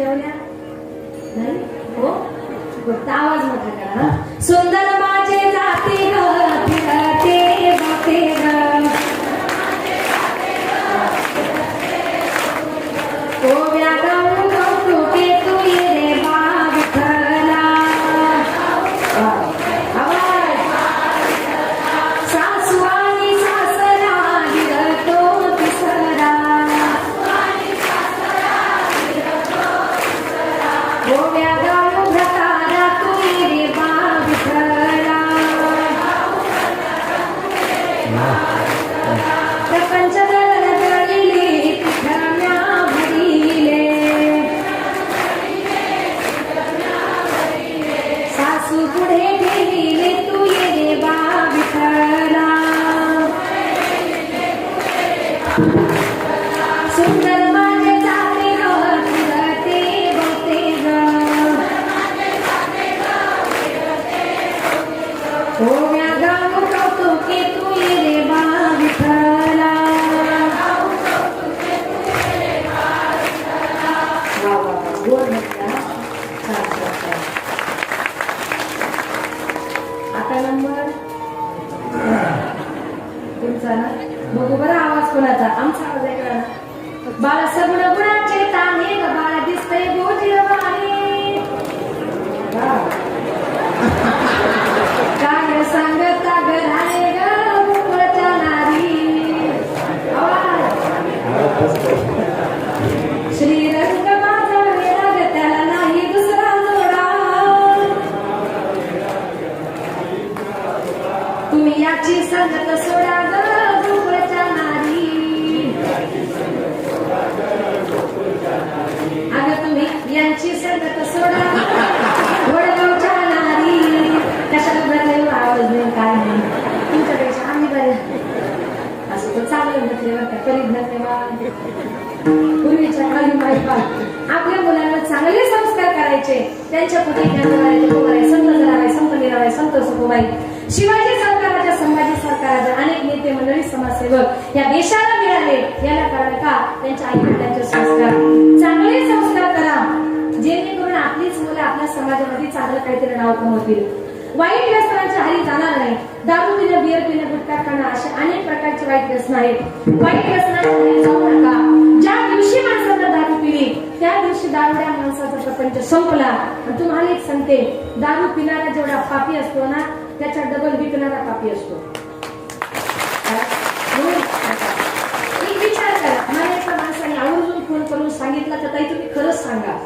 नाही हो फक्त आवाज मोठा करा. सुंदर माझे जाते ग फिरते जाते ग गोव्या गाऊ कौतुके तू ये रे बा विठ्ठला. सासू आणि सासरा गिरतो तिसरा गोव्या गाऊ भतारा तू ये रे बा विठ्ठला. प्रपंच दळदळिले पिठल्या भरिले सासू पुढे गेले तू ये रे बा विठ्ठला. सुंदर माझे जाते ग फिरते बघते ग गोव्या गाऊ कौतुके तू ये रे बा विठ्ठला. वा वा वा गोड म्हटलं. छान छान छान. आता नंबर तुमचा ना बघू बरं आवाज कोणाचा. आमचा आवाज ऐकला ना. बाळा सगुण गुणाचे ताने ग बाळा दिसतंय गोजीरवाणे. काय सांगता घराने ग रूपच्या नारी. श्रीरंग माझा वेळा ग त्याला नाही दुसरा जोडा. तुम्ही याची संगत सोडा ग रूपच्या नारी. अगं तुम्ही यांची संगत सोडा वडगावच्या नारी. कशाला बरं आवाज नाही काय नाही तुमच्यापेक्षा आम्ही बरे असं तर चांगलं म्हटले बरं का. करीत धन्यवाद. पूर्वीच्या काळी माहिती आपल्या मुलांना चांगले संस्कार करायचे. त्यांच्या पुढे ज्ञानवारायचे संत जराबाई संत मीराबाई संत सुखबाई शिवाजी सरकाराच्या संभाजी सरकाराच्या अनेक नेते मंडळी समाजसेवक या देशाला मिळाले. याला कारण का त्यांच्या आई वडिलांचे संस्कार. चांगले संस्कार करा जेणेकरून आपलीच मुलं आपल्या समाजामध्ये चांगलं काहीतरी नाव कमवतील. वाईट व्यसनाच्या हारी जाणार नाही. दारू पिणं बियर पिणं गुटखा खाणं अशा अनेक प्रकारचे वाईट व्यसन आहेत. वाईट व्यसनाच्या हारी जाऊ नका. ज्या दिवशी माणसानं दारू पिली त्या दिवशी दारुड्या माणसाचा प्रपंच संपला. आणि तुम्हाला एक सांगते दारू पिणारा जेवढा पापी असतो ना त्याच्या डबल विकणारा पापी असतो. एक विचार करा. मला एका माणसाने आवर्जून फोन करून सांगितलं तर ताई तुम्ही खरंच सांगा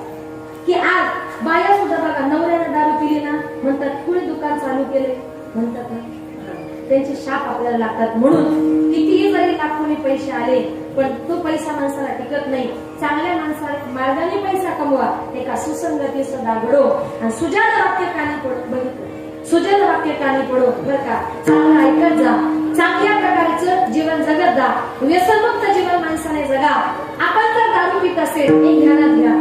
की आज बाया सुद्धा बघा नवऱ्याने दारू पिली ना म्हणतात कुणी दुकान चालू केले म्हणतात ना. त्यांचे शाप आपल्याला लागतात. म्हणून कितीही जरी लाखोनी पैसे आले पण तो पैसा माणसाला टिकत नाही. चांगल्या माणसाला मार्गाने पैसा कमवा. एका सुसंगतीचं दागडो आणि सुजान वाक्य कानी पडो. सुजन वाक्य कानी पडो बर का. चांगलं ऐकत जा. चांगल्या प्रकारचं जीवन जगत जा. व्यसनमुक्त जीवन माणसाने जगा. आपण जर दारू पित असेल एक ध्यानात घ्या.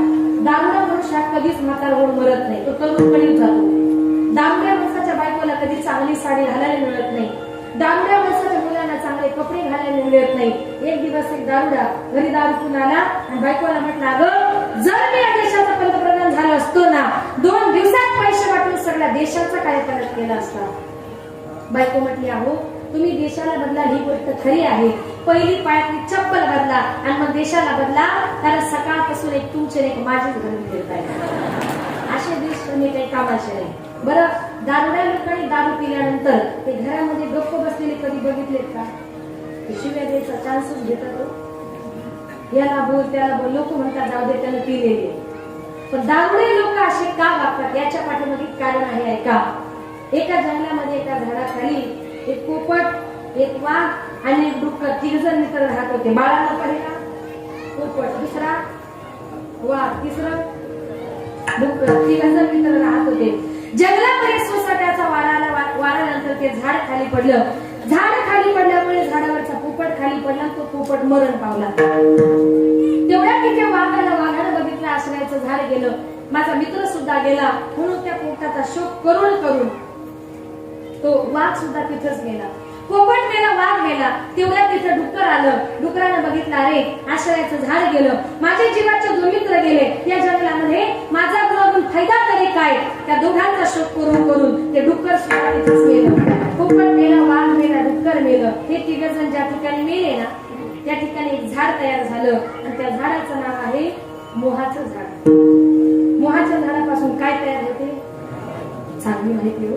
दारुड्या मनुष्या कधीच म्हातार होऊन मरत नाही. तो तरुणपणी जातो. दारुड्या माणसाच्या बायकोला कधी चांगली साडी घालायला मिळत नाही. दारुड्या माणसाच्या मुलांना चांगले कपडे घालायला मिळत नाही. एक दिवस एक दारुडा घरी दारू पिऊन आला आणि बायकोला म्हटलं अगं जर मी या देशाचा पंतप्रधान झालो असतो ना 2 दिवसात पैसे वाटून सगळ्या देशाचा काय फरक केला असता. बायको म्हटली अहो तुम्ही देशाला बदला ही गोष्ट खरी आहे. पहिली पायातली चप्पल बदला आणि मग देशाला बदला. कारण सकाळपासून एक तुमचे एक माझेच घरी फिरताय. असे देश तुम्ही काही कामाचे नाही. बरं दारुड्या लोकांनी दारू पिल्यानंतर ते घरामध्ये गप्प बसलेले कधी बघितलेत का. शिव्या द्यायचा चान्सच घेतात. याला बोल त्याला बोल. लोक म्हणतात जाऊ दे त्याला पिलेले. पण दारुडे लोक असे का वागतात याच्या पाठीमागे कारण आहे ऐका. एका जंगलामध्ये एका झाडाखाली एक पोपट एक वाघ आणि एक डुक्कर 3 जण मित्र राहत होते. बाळाला पहिला पोपट दुसरा वाघ तिसरं डुक्कर 3 जण मित्र राहत होते. जंगलामध्ये सोसाट्याचा वारानंतर ते झाड खाली पडलं. झाड खाली पडल्यामुळे झाडावरचा पोपट खाली पडला. तो पोपट मरण पावला. तेवढ्या तिथे वाघानं बघितलं आश्रयाचं झाड गेलं. माझा मित्र सुद्धा गेला. म्हणून त्या पोपटाचा शोक करून तो वाघ सुद्धा तिथंच गेला. पोपट मेला, वाघ मेला, तेवढ्या तिथं डुक्कर आलं. डुकरानं बघितलं, अरे आश्रयाचं झाड गेलं, माझ्या जीवाचे 2 मित्र गेले या जंगलामध्ये, माझा गुणागुण फायदा तरी काय? त्या दोघांचा शोध करून करून ते डुक्कर सुद्धा तिथेच मेलं. पोपट मेला, वाघ मेला, डुक्कर मेलं. हे तिघजण ज्या ठिकाणी मेले ना, त्या ठिकाणी एक झाड तयार झालं आणि त्या झाडाचं नाव आहे मोहाचं झाड. मोहाच्या झाडापासून काय तयार होते? चांगली माहिती हो.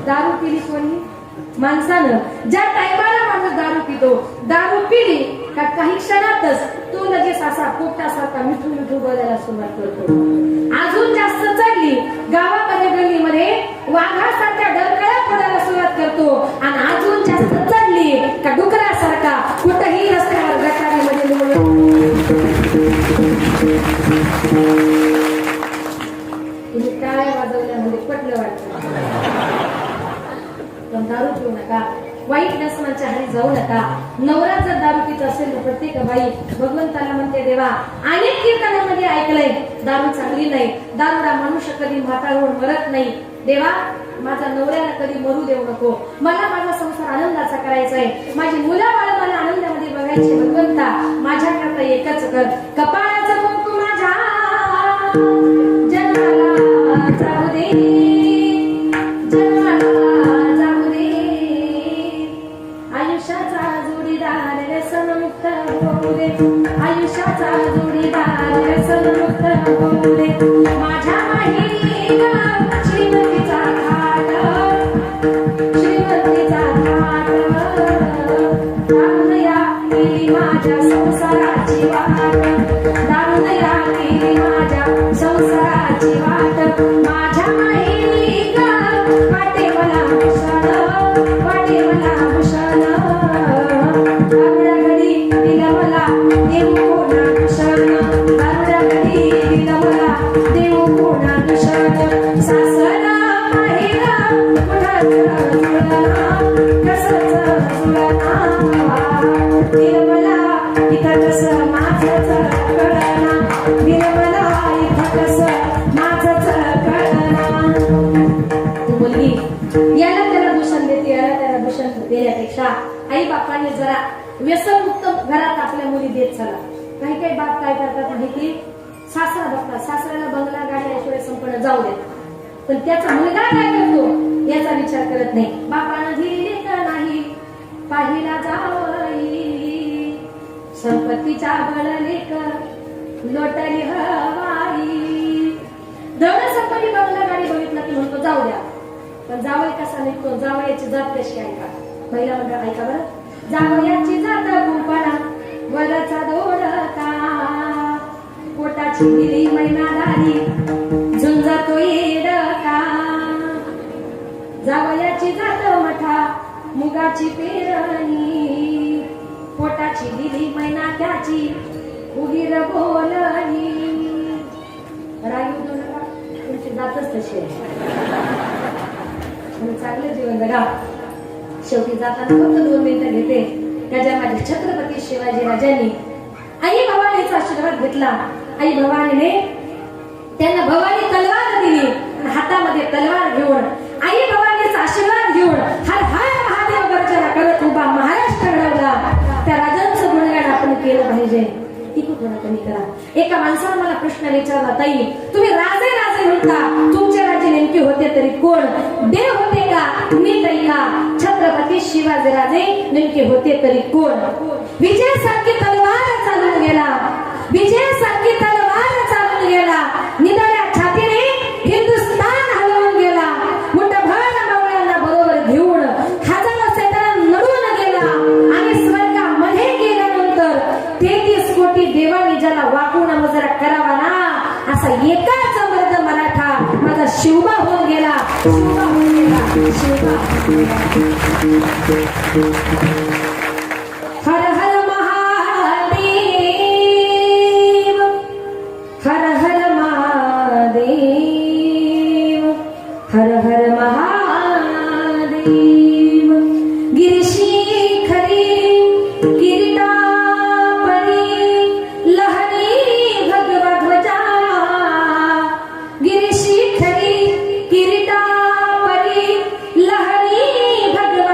दारू पिली कोणी? माणसानं. ज्या टायमाला माणूस दारू पितो, दारू पिली का काही क्षणातच तो लगेच असा पोपटासारखा मिठू मिठू बोलायला सुरुवात करतो. अजून जास्त चढली, गावामध्ये गल्लीमध्ये वाघासारख्या डरकाळ्या पडायला सुरुवात करतो. आणि अजून जास्त चढली का डुकरासारखा कुठेही रस्त्यावर गटारीमध्ये तुम्ही टाळ्या वाजवल्यामध्ये पटलं वाटतं. पण दारू पिऊ नका, वाईट व्यसनाच्या हारी जाऊ नका. नवरा जर दारू पित असेल तर प्रत्येक बाई भगवंताला म्हणते, देवा अनेक कीर्तनामध्ये ऐकलंय दारू चांगली नाही, दारूला मनुष्य कधी म्हातार होऊन मरत नाही. देवा माझ्या नवऱ्याला कधी मरू देऊ नको, मला माझा संसार आनंदाचा करायचा आहे, माझी मुलं बाळ मला आनंदामध्ये बघायची. भगवंता माझ्याकरता एकच कर, कपाळाचं कुंकू माझ्या जन्माला जाऊ दे, जन्माला जाऊ दे, आयुष्याचा जोडीदार व्यसनमुक्त होऊ दे, आयुष्याचा जोडीदार व्यसनमुक्त होऊ दे. माझ्या माहेरी श्रीमतीचा थाट, श्रीमतीचा थाट, दारून या केली माझ्या संसाराची वाट, दारून या केली माझ्या संसाराची वाट. माझ्या माहेरी वाटे मला भूषण, वाटे मला भूषण, दारुड्या घडी दिलं मला देव कोणा भूषण, दारुड्या घडी दिलं मला देव कोणा भूषण. सासरा माहेरा कुणाचं जुळना, कसंच जुळना, दिलं मला इथं कसं माझंच कळना, दिलं मला इथं कसं माझंच कळना. मुलगी याला त्याला दूषण देते, याला त्याला दूषण देण्यापेक्षा आई बापाने जरा व्यसनमुक्त घरात आपल्या मुली देत चला. काही काही बाप काय करतात माहिती, सासरा बघतात, सासऱ्याला बंगला गाडी याशिवाय संपन्न जाऊ देत, पण त्याचा मुलगा काय करतो याचा विचार करत नाही. बापानं दिली का नाही पाहिला जावई, संपत्तीच्या बळलेक लोटली हवाई. धन संपत्ती बंगला गाडी बघितला की म्हणतो जाऊ द्या, पण जावई कसा निघतो, जावयाची जात कशी आहे का? पहिला मंडळ ऐका बरं. जावयाची जात कुंपणा वरचा दोडका, पोटाची दिली मैनादारी झुंजतो येडका. जावयाची जात मठा मुगाची पेरणी, पोटाची दिली मैना त्याची उगीर बोलणी. राग येऊ नका, तुमची जातच तशी आहे. चांगलं जीवन जगा. शेवटी जाताना फक्त 2 मिनिटं घेते. त्याच्या माझ्या छत्रपती शिवाजी राजांनी आई भवानीचा आशीर्वाद घेतला. आई भवानीने त्यांना भवानी तलवार दिली, हातामध्ये तलवार घेऊन आई भवानीचा आशीर्वाद घेऊन हर हर महादेव गर्जना करत उभा महाराष्ट्र घडवला. त्या राजांचं गुणगान आपण केलं पाहिजे. थोडं कमी करा. एका माणसाने मला प्रश्न विचारला, ताई तुम्ही राजे राजे म्हणता, तुमचे राजे नेमके होते तरी कोण? देव होते का मी ताई का? छत्रपती शिवाजी राजे नेमके होते तरी कोण? विजयासारखी तलवार चालून गेला, विजयासारखी तलवार चालून गेला, निधड्या छातीने हिंदुस्थान हलवून गेला. मुठभर मावळ्यांना बरोबर घेऊन हजारो सैतान नडून गेला आणि स्वर्गामध्ये गेल्यानंतर 33 कोटी देवानी ज्याला वाकून जरा करावा ना, असा एकाच मर्द मराठा माझा शिवबा होऊन गेला, शिवबा होऊन गेला, शिवबा. हर हर महादेव, हर हर महादेव, हर हर महादेव. गिरिशिखरी किरीटा गिरिशिखरी किरीटा परी लहरी भगवा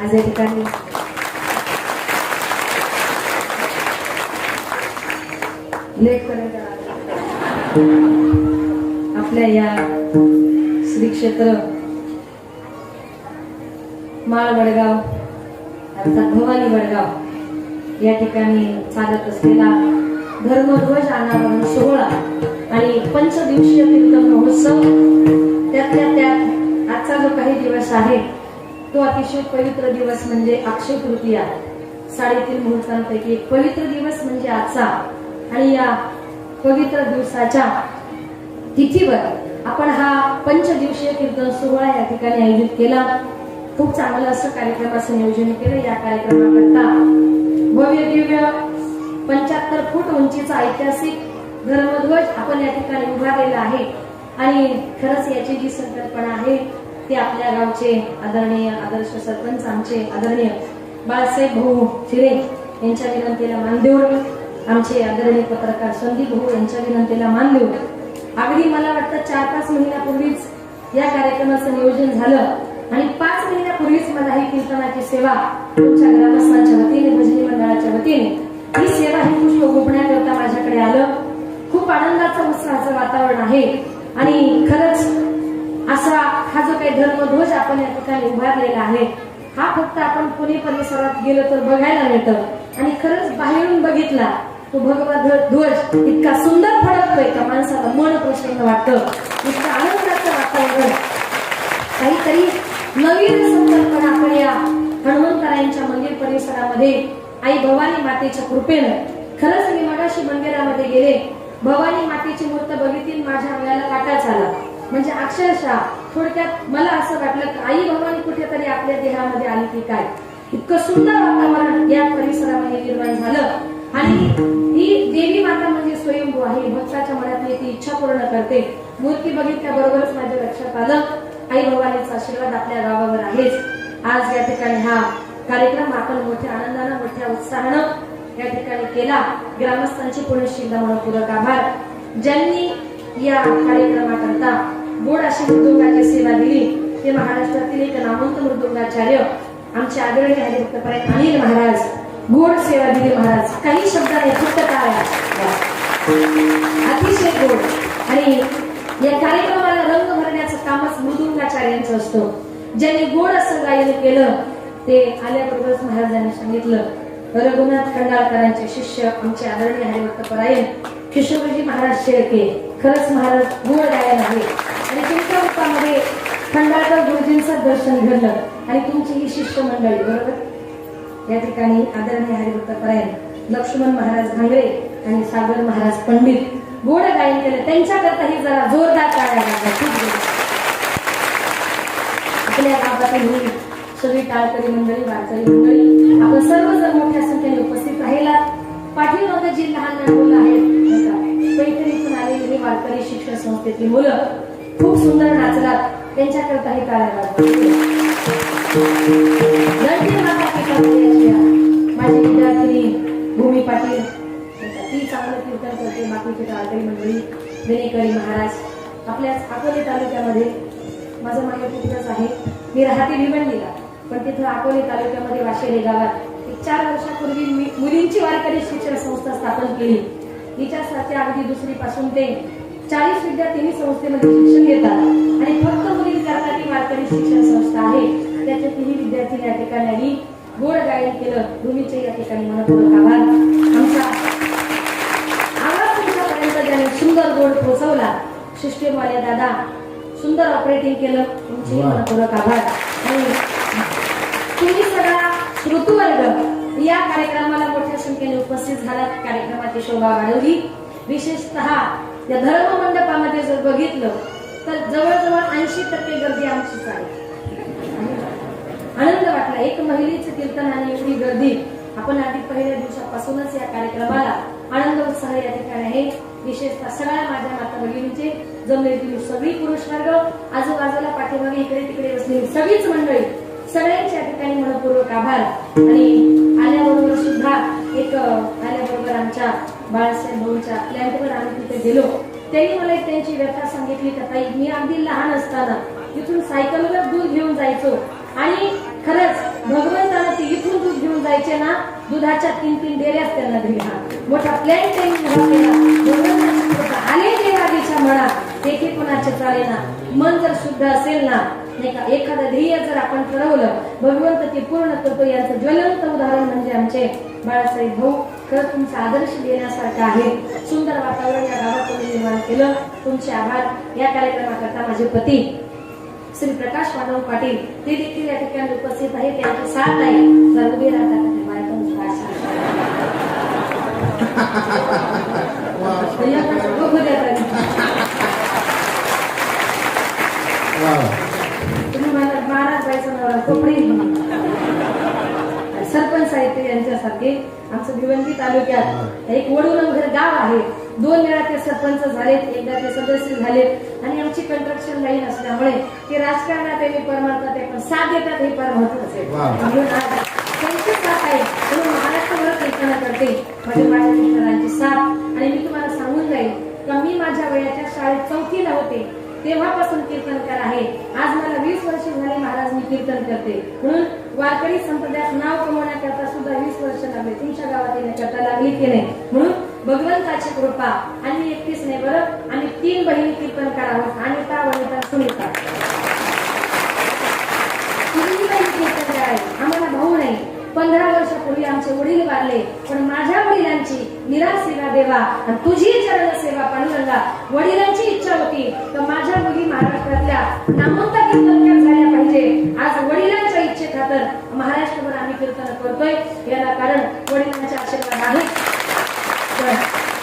आज या ठिकाणी आपल्या या श्री क्षेत्र माळ वडगाव अर्थात भवानी वडगाव या ठिकाणी चालत असलेला धर्मध्वज अनावरण सोहळा आणि पंचदिवसीय कीर्तन महोत्सव त्यातल्या त्यात आजचा जो काही दिवस आहे तो अतिशय पवित्र दिवस म्हणजे अक्षय तृतीया 3.5 मुहूर्तांपैकी एक पवित्र दिवस म्हणजे आजचा आणि या पवित्र दिवसाच्या तिथीवर आपण हा पंचदिवसीय कीर्तन सोहळा या ठिकाणी आयोजित केला. खूप चांगलं असं कार्यक्रमाचं नियोजन केलं. या कार्यक्रमाकरता भव्य दिव्य 75 फूट उंचीचा ऐतिहासिक धर्मध्वज आपण या ठिकाणी उभारलेला आहे आणि खरंच याची जी संकल्पना आहे ते आपल्या गावचे आदरणीय आदर्श सरपंच आमचे आदरणीय बाळासाहेब भाऊ चिरे यांच्या विनंतीला मान देऊन, आमचे आदरणीय पत्रकार संदीप भाऊ यांच्या विनंतीला मान देऊन, अगदी मला वाटतं 4-5 महिन्यापूर्वीच या कार्यक्रमाचं नियोजन झालं आणि 5 महिन्यापूर्वीच मला ही कीर्तनाची सेवा तुमच्या ग्रामस्थांच्या वतीने, भजनी मंडळाच्या वतीने ही सेवा ही पुष्प गोपण्याकरता माझ्याकडे आलं. खूप आनंदाचं उत्साहाचं वातावरण आहे आणि खरंच असा हा जो काही धर्मध्वज आपण या ठिकाणी उभारलेला आहे, हा फक्त आपण पुणे परिसरात गेलो तर बघायला मिळतं आणि खरंच बाहेरून बघितला तो भगवा ध्वज इतका सुंदर फडकतोय का माणसाला मन प्रसन्न वाटतं. इतकं आनंदाचं वातावरण, काहीतरी नवीन संकल्पना आपण या हनुमंतरायांच्या मंदिर परिसरामध्ये आई भवानी मातेच्या कृपेनं, खरंच मी मगाशी मंदिरामध्ये गेले, भवानी मातेची मूर्त बघितली, माझ्या डोळ्याला काटाच आला. म्हणजे अक्षरशः थोडक्यात मला असं वाटलं की आई भवानी कुठेतरी आपल्या देहामध्ये आली की काय. इतकं सुंदर वातावरण या परिसरामध्ये निर्माण झालं आणि ही देवी माता म्हणजे स्वयंभू आहे. भक्ताच्या मनातली ती इच्छा पूर्ण करते. मूर्ती बघितल्याबरोबरच माझ्या लक्षात आलं आई भवानीचा आशीर्वाद आपल्या गावावर आहेच. आज या ठिकाणी हा कार्यक्रम आपण मोठ्या आनंदानं, मोठ्या उत्साहानं या ठिकाणी केला. ग्रामस्थांची पुण्यश्रीला मनपूर्वक आभार. ज्यांनी या कार्यक्रमाकरता गोड अशी मृदुंगाची सेवा दिली ते महाराष्ट्रातील एक नामवंत मृदुंगाचार्य आमचे आदरणीय हरिभक्तपरायण अनिल महाराज. गोड सेवा दिली महाराज, काही शब्द नाही, फक्त टाळ्या. अतिशय गोड. आणि या कार्यक्रमाला रंग भरण्याचं कामच मृदुंगाचार्यांचं असतं. ज्यांनी गोड असं गायन केलं ते आल्याबरोबरच महाराजांनी सांगितलं, रघुनाथ खंडाळकरांचे शिष्य आमचे आदरणीय हरिभक्तपरायण किशोरजी महाराज शेळके. खरंच महाराज गोड गायन आहे आणि तुमच्या रूपामध्ये खंडाळकर गुरुजींचं दर्शन घडलं आणि तुमची ही शिष्य मंडळी बरोबर या ठिकाणी आदरणीय हरिभक्तपरायण लक्ष्मण महाराज घांगरे आणि सागर महाराज पंडित गोड गायन केलं. त्यांच्याकरताही जरा जोरदार टाळ्या वाजवा. आपल्या गावातील ही सगळी टाळकरी मंडळी, वारकरी मंडळी, आपण सर्वजण मोठ्या संख्येने उपस्थित राहिलात. पाठीमागे जी लहान लहान मुलं आहेत, पैठणीतून आलेली ही वारकरी शिक्षण संस्थेतली मुलं खूप सुंदर नाचलात. त्यांच्याकरताही टाळ्या वाजवा. माझी विद्यार्थिनी भूमी पाटील ती चांगलं कीर्तन करते. बाकीची टाळकरी मंडळी, विनेकरी महाराज. आपल्या अकोले तालुक्यामध्ये माझं माहेर तिथंच आहे. मी राहते भिवंडीला, पण तिथं अकोले तालुक्यामध्ये वाशेरे गावात 4 वर्षापूर्वी मी मुलींची वारकरी शिक्षण संस्था स्थापन केली. हिच्यासाठी अगदी 2री पासून ते 40 विद्यार्थी संस्थेमध्ये शिक्षण घेतात आणि फक्त मुलींकरता ती वारकरी शिक्षण संस्था आहे. त्याच्यात ही विद्यार्थी या ठिकाणी आली, गोड गायन केलं. भूमीचे या ठिकाणी मनपूर्वक आभार. आमचा आवाज तुमच्यापर्यंत ज्याने सुंदर गोड पोहोचवला सिस्टीमवाले दादा, सुंदर ऑपरेटिंग केलं, तुमचे मनपूर्वक आभार. आणि तुम्ही सगळा श्रोतृवर्ग या कार्यक्रमाला मोठ्या संख्येने उपस्थित झालात. कार्यक्रमाची शोभा वाढवली. विशेषतः या धर्म मंडपामध्ये जर बघितलं तर जवळजवळ 80% गर्दी आमचीच आहे. आनंद वाटला. एक महिलेचं कीर्तन आणि एवढी गर्दी. आपण आधी पहिल्या दिवसापासूनच या कार्यक्रमाला आनंद उत्साह या ठिकाणी आहे. विशेषतः सगळ्या माझ्या माता भगिनींचे जमलेली सगळी पुरुष वर्ग, आजूबाजूला पाठीमागे इकडे तिकडे बसलेली सगळीच मंडळी, सगळ्यांच्या या ठिकाणी मनपूर्वक आभार. आणि आल्याबरोबर सुद्धा आल्याबरोबर आमच्या बाळासाहेब भाऊंच्या प्लॅन्टवर आम्ही तिथे गेलो. त्यांनी मला एक त्यांची व्यथा सांगितली का ताई, मी अगदी लहान असताना इथून सायकलवर दूध घेऊन जायचो आणि खरंच भगवंतानं ते इथून दूध घेऊन जायचे ना, दुधाच्या 3-3 डेऱ्याच त्यांना दिल्या. मोठा प्लॅन त्यांनी आले देवाच्या मनात एके कोणाचे चाले ना. मन जर शुद्ध असेल ना, नाही का, एखादं ध्येय जर आपण ठरवलं, भगवंत ते पूर्ण करतो. याचं ज्वलंत उदाहरण म्हणजे आमचे बाळासाहेब भाऊ. खरं तुमचा आदर्श देण्यासारखा आहे. सुंदर वातावरण या गावात निर्माण केलं. तुमचे आभार. या कार्यक्रमाकरता माझे पती श्री प्रकाश माधव पाटील ते देखील या ठिकाणी उपस्थित आहे. त्यांची साथ आहे. जर उभे राहतात तुम्ही मला महाराज बाईचा नवरा कोपरी सरपंच साहित्य यांच्यासारखे. आमचं भिवंडी तालुक्यात एक वडूनगर गाव आहे. 2 वेळा ते सरपंच झालेत, एकदा ते सदस्य झालेत आणि आमची कंस्ट्रक्शन लाईन असल्यामुळे ते राजकारणात आहे परमार्थात आहे पण साथ देतात हे फार महत्वाचं आहे. म्हणून आज त्यांची साथ आहे म्हणून महाराष्ट्रभर कल्पना करते माझ्या मित्रांची साथ. आणि मी तुम्हाला सांगून जाईल का मी माझ्या वयाच्या शाळेत 4थीला होते तेव्हापासून कीर्तनकार आहे. आज मला 20 वर्ष झाले महाराज मी कीर्तन करते. म्हणून वारकरी संप्रदायात नाव कमवण्याकरता सुद्धा 20 वर्ष लागले. तुमच्या गावात येण्याकरता लागली की नाही? म्हणून भगवंताची कृपा. आणि 31 नाही बरं आणि 3 बहिणी कीर्तनकार आहोत, अनिता, वनिता, सुनीता. 3 बहिणी कीर्तनकार आहेत. आम्हाला भाऊ नाही. 15 वर्षापूर्वी आमचे वडील वारले पण माझ्या वडिलांची निराळ सेवा देवा आणि तुझी चरण सेवा पांडुरंगा. वडिलांची इच्छा होती तर माझ्या मुली महाराष्ट्रातल्या नामवंत कीर्तनकार झाल्या पाहिजे. आज वडिलांच्या इच्छेखातर महाराष्ट्रभर आम्ही कीर्तन करतोय. याला कारण वडिलांचे आशीर्वाद आहेत.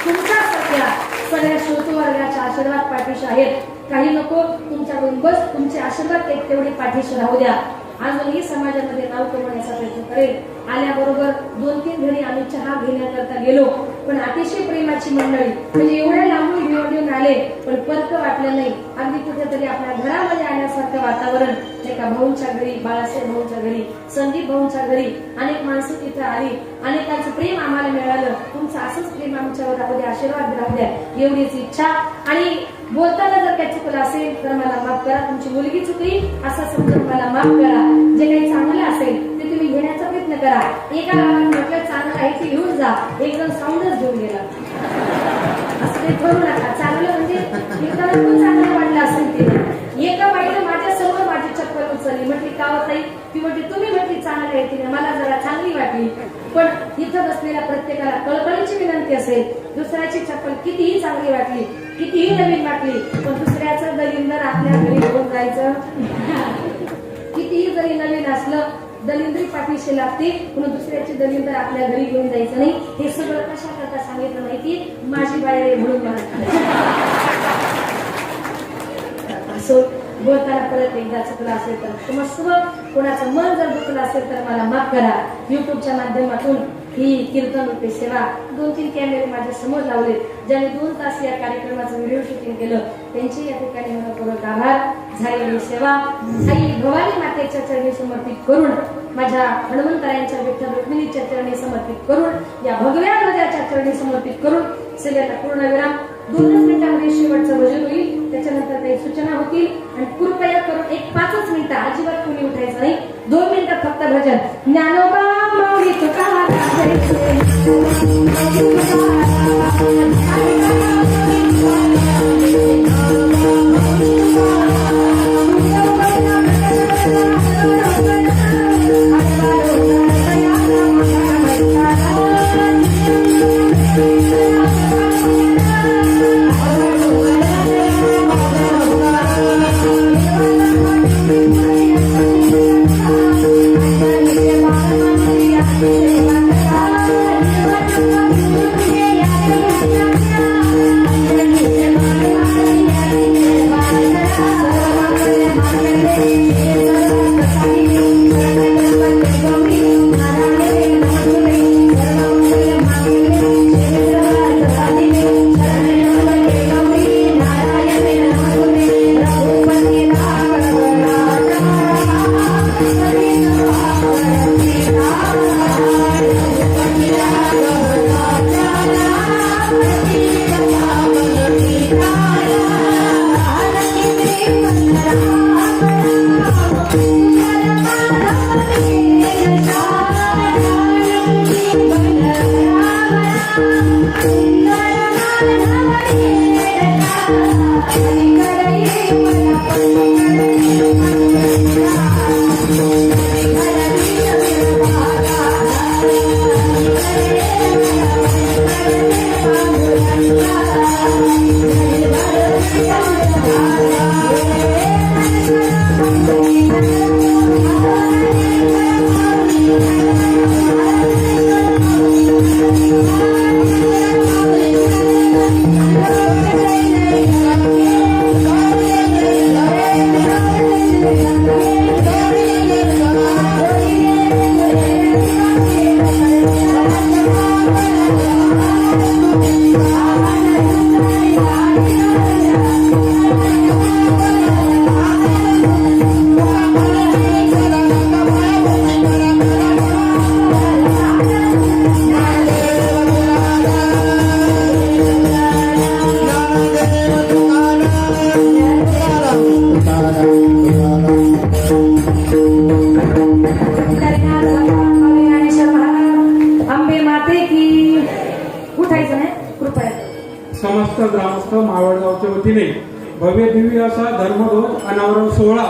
तुमच्यासारख्या सगळ्या श्रोतू वर्गाच्या आशीर्वाद पाठीशी आहेत. काही नको तुमच्याकडून बस तुमचे आशीर्वाद तेवढे पाठीशी राहू द्या. अजूनही समाजामध्ये नाव कमवण्याचा प्रयत्न करेल. आल्याबरोबर 2-3 घरी आम्ही चहा घेण्याकरता गेलो पण अतिशय प्रेमाची मंडळी म्हणजे एवढ्या लांबून घेऊन आले पण परक वाटलं नाही. अगदी कुठेतरी आपल्या घरामध्ये आल्यासारखं वातावरण. एका भाऊंच्या घरी, बाळासाहेब भाऊंच्या घरी, संदीप भाऊंच्या घरी अनेक माणसं तिथे आली. अनेकांचं प्रेम आम्हाला मिळालं. तुमचं असंच प्रेम आमच्यावर राहू द्या, आशीर्वाद राहू द्या एवढीच इच्छा. आणि बोलताना जर काही चुकलं असेल तर मला माफ करा. तुमची मुलगी चुकली असं समजून मला माफ करा. जे काही चांगलं असेल ते तुम्ही घेण्याचा प्रयत्न करा. एका गावाने म्हटलं चांगलं आहे ते घेऊन जा, एक जण साऊंडच घेऊन गेला. असं काही करू नका. चांगलं म्हणजे कीर्तनात पण चांगलं वाटलं असेल तिने. एका बाईने माझ्या समोर माझी चप्पल उचलली. म्हटली का ताई? ती म्हटली तुम्ही म्हटली चांगली आहे तिने मला जरा चांगली वाटली. पण इथं बसलेल्या प्रत्येकाला कळकळीची विनंती असेल दुसऱ्याची चप्पल कितीही चांगली वाटली कितीही नवीन वाटली पण दुसऱ्याचं दलिंदर आपल्या घरी घेऊन जायचं. कितीही जरी नवीन असलं दलिंद्री पाठीशी लागते म्हणून दुसऱ्याची दलिंदर आपल्या घरी घेऊन जायचं नाही. हे सगळं कशा करता सांगितलं माहिती? माझी बाहेर म्हणून मला असो. बोलताना परत एकदा चुकलं असेल तर क्षमस्व. कोणाचं मन जर दुखलं असेल तर मला माफ करा. युट्यूबच्या माध्यमातून ही कीर्तन रूपी सेवा 2-3 कॅमेरे माझ्या समोर लावले. ज्यांनी 2 तास या कार्यक्रमाचं व्हिडिओ शूटिंग केलं त्यांची या ठिकाणी मनपूर्वक आभार. झालेली सेवा आई भवानी मातेच्या चरणी समर्पित करून माझ्या हनुमंतरायांच्या विठ्ठल रुक्मिणीच्या चरणी समर्पित करून या भगव्या ध्वजाच्या चरणी समर्पित करून सेवेला पूर्ण विराम. 2 मिनिटांमध्ये शेवटचं भजन होईल. त्याच्यानंतर काही सूचना होतील आणि कृपया करून एक 5 मिनिटं अजिबात कोणी उठायचं नाही. 2 मिनिटं फक्त भजन. ज्ञानोबा माऊली तुकाराम Thank you. समस्त ग्रामस्थ मावळगावच्या वतीने भव्य दिव्य असा धर्मध्वज अनावरण सोहळा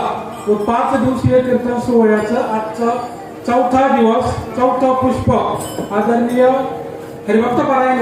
व 5 दिवसीय कीर्तन सोहळ्याचा आजचा 4था दिवस 4थं पुष्प आदरणीय हरिभक्त पारायण